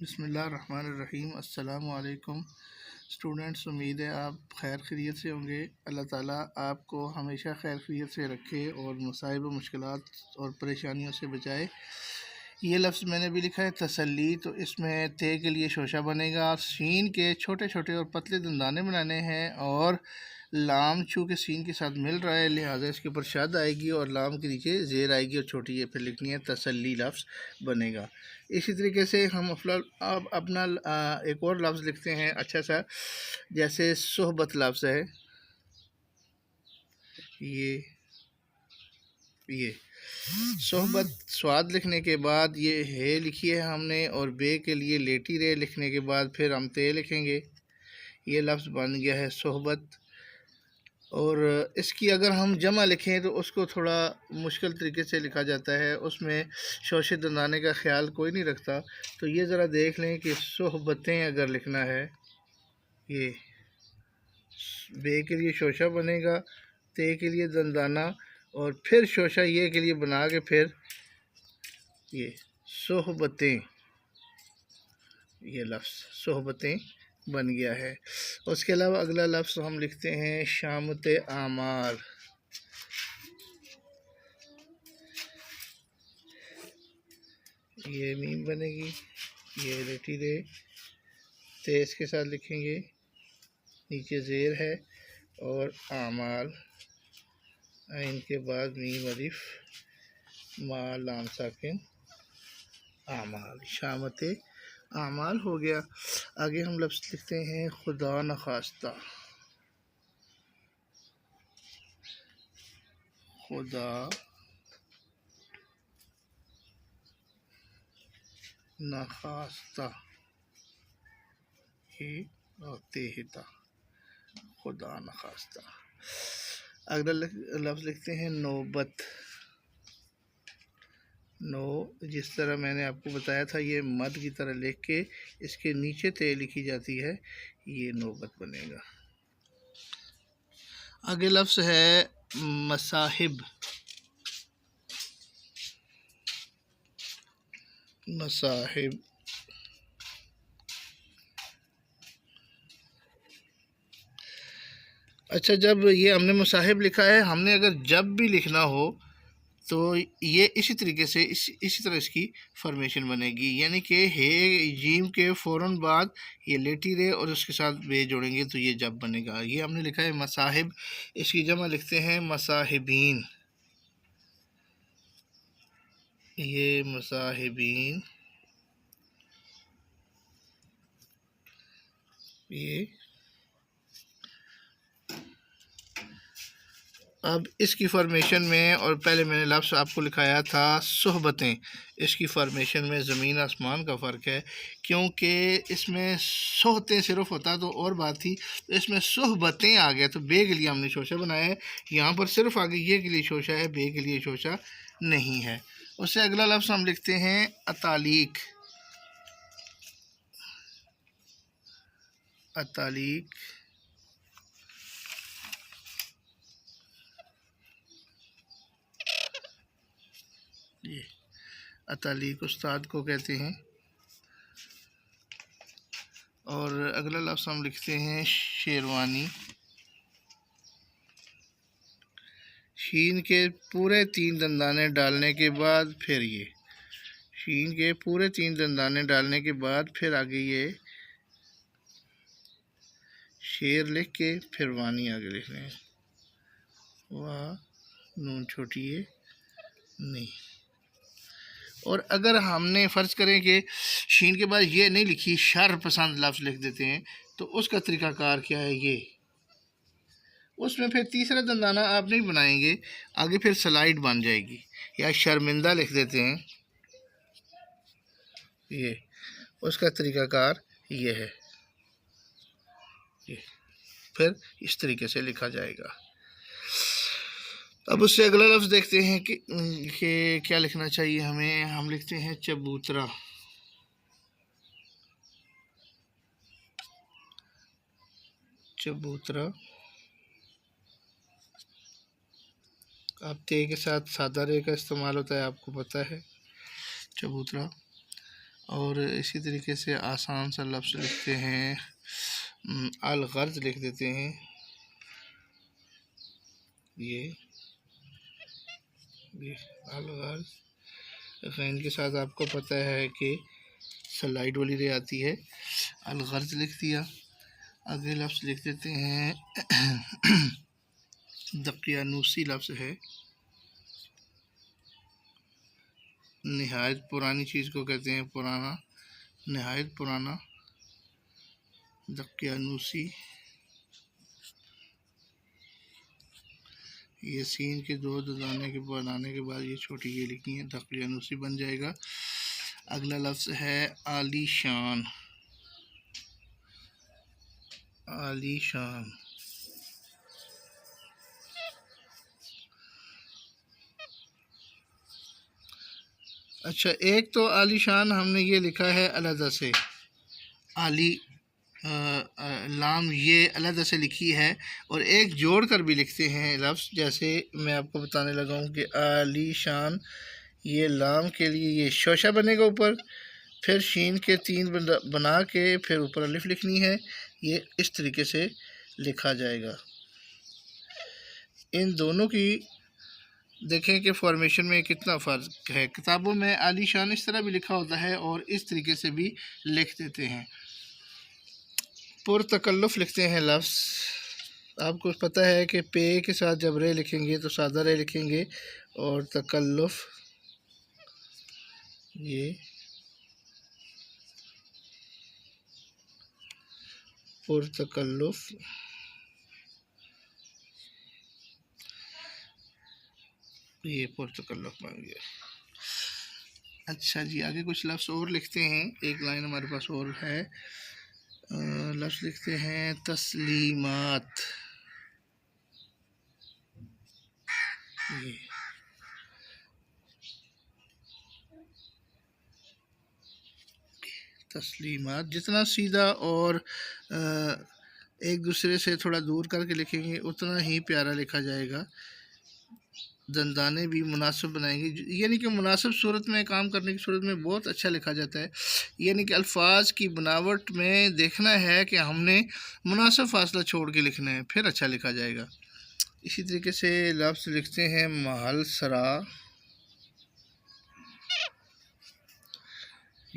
बिस्मिल्लाहिर्रहमानिर्रहीम। अस्सलामु अलैकुम स्टूडेंट्स, उम्मीद है आप खैर खैरियत से होंगे। अल्लाह ताला आपको हमेशा खैर खैरियत से रखे और मसाइब मुश्किलात और परेशानियों से बचाए। ये लफ्ज़ मैंने भी लिखा है तसल्ली, तो इसमें ते के लिए शोशा बनेगा, सीन के छोटे छोटे और पतले दंदाने बनाने हैं और लाम चूँकि सीन के साथ मिल रहा है लिहाजा इसके ऊपर शद आएगी और लाम के नीचे ज़ेर आएगी और छोटी ये फिर लिखनी है तसल्ली लफ्ज़ बनेगा। इसी तरीके से हम अब अपना एक और लफ्ज़ लिखते हैं अच्छा सा, जैसे सोहबत लफ्ज़ है ये सोहबत स्वाद लिखने के बाद ये है लिखी है हमने और बे के लिए लेटी रे लिखने के बाद फिर हम ते लिखेंगे। ये लफ्ज़ बन गया है सोहबत। और इसकी अगर हम जमा लिखें तो उसको थोड़ा मुश्किल तरीके से लिखा जाता है, उसमें शोशे दंदाने का ख्याल कोई नहीं रखता। तो ये ज़रा देख लें कि सोहबतें अगर लिखना है, ये बे के लिए शोशा बनेगा, ते के लिए दंदाना और फिर शोशा ये के लिए बना के फिर ये सोहबतें, ये लफ्ज़ सोहबतें बन गया है। उसके अलावा अगला लफ्ज़ हम लिखते हैं शामत आमार। ये मीम बनेगी, ये लेटी रे तेज के साथ लिखेंगे, नीचे ज़ेर है और आमाल आइन के बाद मीम अलिफ मा लाम साकिन आमाल, शामत आमाल हो गया। आगे हम लफ्ज़ लिखते हैं खुदा न खास्ता। खुदा न खास्ता ही तेहिता, खुदा न खास्ता। अगला लफ्ज़ लिखते हैं नौबत। नो जिस तरह मैंने आपको बताया था ये मद की तरह लिख के इसके नीचे ते लिखी जाती है, ये नौबत बनेगा। आगे लफ्ज़ है मसाहिब। मसाहिब अच्छा, जब ये हमने मसाहिब लिखा है, हमने अगर जब भी लिखना हो तो ये इसी तरीके से इसी तरह इसकी फॉर्मेशन बनेगी, यानी कि हे जीम के फ़ौरन बाद ये लेटी रे और उसके साथ बे जोड़ेंगे तो ये जब बनेगा। ये हमने लिखा है मसाहिब, इसकी जमा लिखते हैं मसाहिबीन। ये मसाहिबीन, ये अब इसकी फॉर्मेशन में, और पहले मैंने लफ्ज़ आपको लिखाया था सोहबतें, इसकी फॉर्मेशन में ज़मीन आसमान का फ़र्क है, क्योंकि इसमें सोहतें सिर्फ होता तो और बात थी, तो इसमें सोहबतें आ गया तो बे के लिए हमने शोशा बनाया है। यहाँ पर सिर्फ आगे ये के लिए शोशा है, बे के लिए शोशा नहीं है। उससे अगला लफ्ज़ हम लिखते हैं अतालीक। अतालीक ये अतालीक उस्ताद को कहते हैं। और अगला लफ्ज़ हम लिखते हैं शेरवानी। शीन के पूरे 3 दंदाने डालने के बाद फिर ये शीन के पूरे 3 दंदाने डालने के बाद फिर आगे ये शेर लिख के फिर वानी आगे लिख रहे हैं, वाह नून छोटी है नहीं। और अगर हमने फ़र्ज़ करें कि शीन के बाद ये नहीं लिखी, शर पसंद लफ्ज़ लिख देते हैं, तो उसका तरीक़ाकार क्या है, ये उसमें फिर तीसरा दंदाना आप नहीं बनाएंगे, आगे फिर स्लाइड बन जाएगी। या शर्मिंदा लिख देते हैं, ये उसका तरीक़ाकार ये है, ये फिर इस तरीके से लिखा जाएगा। अब उससे अगला लफ्ज़ देखते हैं कि क्या लिखना चाहिए हमें। हम लिखते हैं चबूतरा। चबूतरा अब ते के साथ सादा रे का इस्तेमाल होता है, आपको पता है चबूतरा। और इसी तरीके से आसान सा लफ्ज़ लिखते हैं, अल-गर्ज़ लिख देते हैं। ये अल-गर्ज़ गैन के साथ आपको पता है कि स्लाइड वाली रे आती है। अल-गर्ज़ लिख दिया। अगले लफ्ज़ लिख देते हैं दकियानूसी लफ्ज़ है, नहायत पुरानी चीज़ को कहते हैं पुराना, नहायत पुराना दकियानूसी। ये सीन के दो ददाने के बनाने के बाद ये छोटी ये लिखी है, दकियानूसी बन जाएगा। अगला लफ्ज़ है आलीशान, आलीशान। अच्छा, एक तो आलीशान हमने ये लिखा है अलहदा से, आली लाम ये अलहदा से लिखी है, और एक जोड़ कर भी लिखते हैं लफ्ज़। जैसे मैं आपको बताने लगा हूँ कि आलीशान, ये लाम के लिए ये शोशा बनेगा ऊपर, फिर शीन के 3 बना के फिर ऊपर अलिफ लिखनी है। ये इस तरीके से लिखा जाएगा। इन दोनों की देखें कि फॉर्मेशन में कितना फ़र्क है। किताबों में आलीशान इस तरह भी लिखा होता है और इस तरीके से भी लिख देते हैं। पुरतकल्लुफ़ लिखते हैं लफ्ज़। आपको पता है कि पे के साथ जब रे लिखेंगे तो सादा रे लिखेंगे, और तकल्लुफ़ ये पुरतकल्लुफ़, ये पुरतकल्लुफ़ बन गया। अच्छा जी, आगे कुछ लफ्ज़ और लिखते हैं। एक लाइन हमारे पास और है, लफ्ज़ लिखते हैं तस्लीमात। ये तस्लीमात जितना सीधा और एक दूसरे से थोड़ा दूर करके लिखेंगे उतना ही प्यारा लिखा जाएगा। दंदाने भी मुनासिब बनाएंगे, यानी कि मुनासिब सूरत में काम करने की सूरत में बहुत अच्छा लिखा जाता है। यानी कि अल्फाज की बनावट में देखना है कि हमने मुनासिब फासला छोड़ के लिखना है, फिर अच्छा लिखा जाएगा। इसी तरीके से लफ्ज़ लिखते हैं महल सरा।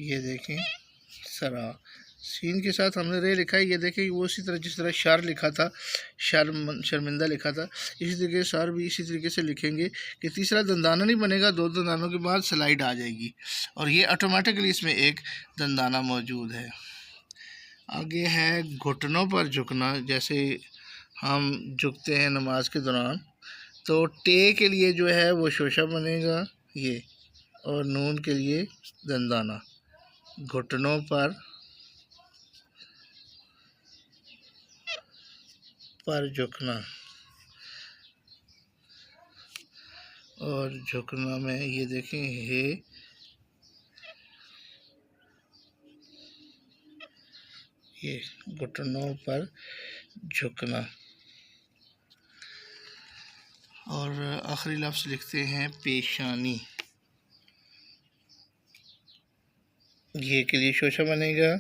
ये देखें सरा, सीन के साथ हमने रे लिखा है। ये देखें वो उसी तरह जिस तरह शर लिखा था, शर्मिंदा लिखा था, इसी तरीके से सर भी इसी तरीके से लिखेंगे कि तीसरा दंदाना नहीं बनेगा, 2 दंदानों के बाद स्लाइड आ जाएगी, और ये ऑटोमेटिकली इसमें एक दंदाना मौजूद है। आगे है घुटनों पर झुकना। जैसे हम झुकते हैं नमाज के दौरान, तो टे के लिए जो है वो शोशा बनेगा ये, और नून के लिए दंदाना। घुटनों पर झुकना, और झुकना में ये देखें हे, ये घुटनों पर झुकना। और आखिरी लफ्ज़ लिखते हैं पेशानी। ये के लिए शोशा बनेगा,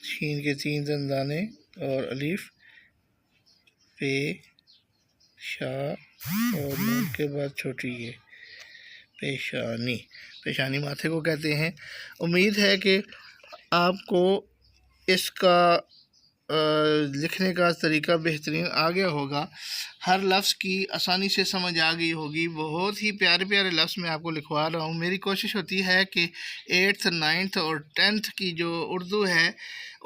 शीन के 3 दंदाने और अलीफ, पे शा और नून के बाद छोटी ये पेशानी। पेशानी माथे को कहते हैं। उम्मीद है कि आपको इसका लिखने का तरीका बेहतरीन आ गया होगा, हर लफ्ज़ की आसानी से समझ आ गई होगी। बहुत ही प्यारे प्यारे लफ्ज़ मैं आपको लिखवा रहा हूँ। मेरी कोशिश होती है कि 8th 9th और 10th की जो उर्दू है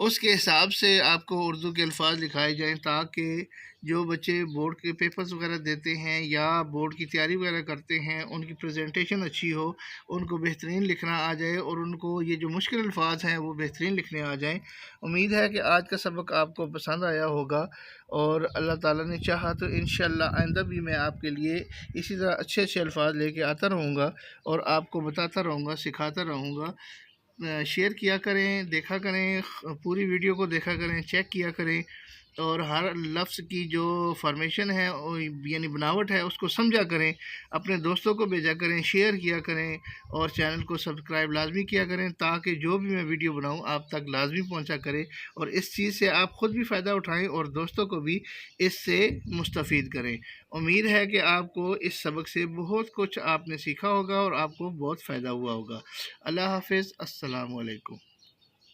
उसके हिसाब से आपको उर्दू के अल्फाज लिखाए जाएं, ताकि जो बच्चे बोर्ड के पेपर्स वगैरह देते हैं या बोर्ड की तैयारी वगैरह करते हैं उनकी प्रेजेंटेशन अच्छी हो, उनको बेहतरीन लिखना आ जाए, और उनको ये जो मुश्किल अल्फाज हैं वो बेहतरीन लिखने आ जाएं। उम्मीद है कि आज का सबक आपको पसंद आया होगा, और अल्लाह ताला ने चाहा तो इंशाअल्लाह आइंदा भी मैं आपके लिए इसी तरह अच्छे अच्छे अल्फाज लेके आता रहूँगा और आपको बताता रहूँगा, सिखाता रहूँगा। शेयर किया करें, देखा करें, पूरी वीडियो को देखा करें, चेक किया करें और हर लफ्ज़ की जो फॉर्मेशन है यानी बनावट है उसको समझा करें, अपने दोस्तों को भेजा करें, शेयर किया करें और चैनल को सब्सक्राइब लाजमी किया करें ताकि जो भी मैं वीडियो बनाऊं आप तक लाजमी पहुंचा करे और इस चीज़ से आप ख़ुद भी फ़ायदा उठाएं और दोस्तों को भी इससे मुस्तफ़ीद करें। उम्मीद है कि आपको इस सबक से बहुत कुछ आपने सीखा होगा और आपको बहुत फ़ायदा हुआ होगा। अल्लाह हाफ़िज़। अस्सलामु अलैकुम।